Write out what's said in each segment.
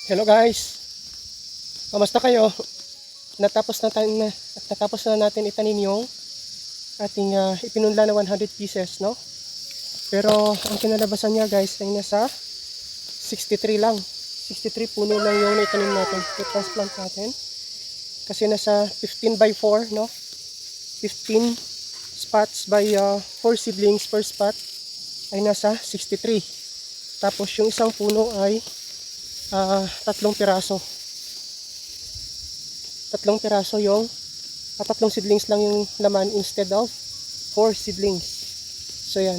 Hello guys, kamusta kayo? Natapos na natin itanim yung ating ipinunla na 100 pieces, no? Pero ang kinalabasan niya guys ay nasa 63 lang. 63 puno lang yung naitanim natin, i-transplant natin. Kasi nasa 15 by 4, no? 15 spots by 4 seedlings per spot ay nasa 63. Tapos yung isang puno ay 3 piraso. 3 piraso yung tatlong seedlings lang yung laman instead of 4 seedlings. So yan.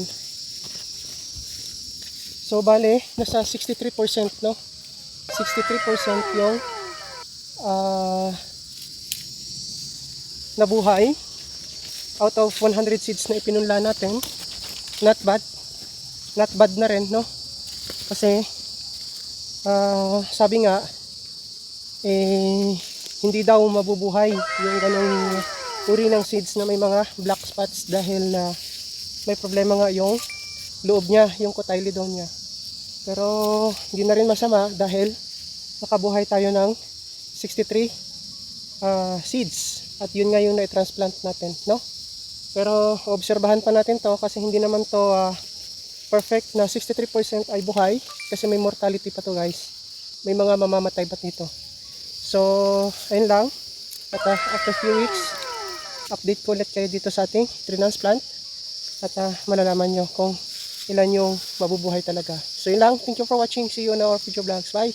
So bale, nasa 63%, no? 63% yung nabuhay out of 100 seeds na ipinunla natin. Not bad. Not bad na rin, no? Kasi sabi nga hindi daw mabubuhay yung ganong uri ng seeds na may mga black spots dahil na may problema nga yung loob niya, yung cotyledon niya. Pero hindi na rin masama dahil nakabuhay tayo ng 63 seeds at yun nga yung na-transplant natin, no? Pero obserbahan pa natin to kasi hindi naman to perfect na 63% ay buhay kasi may mortality pa to guys. May mga mamamatay pa dito. So, ayun lang. At after few weeks, update ko ulit kayo dito sa ating transplant at malalaman nyo kung ilan yung mabubuhay talaga. So, yun lang. Thank you for watching. See you on our future vlogs. Bye!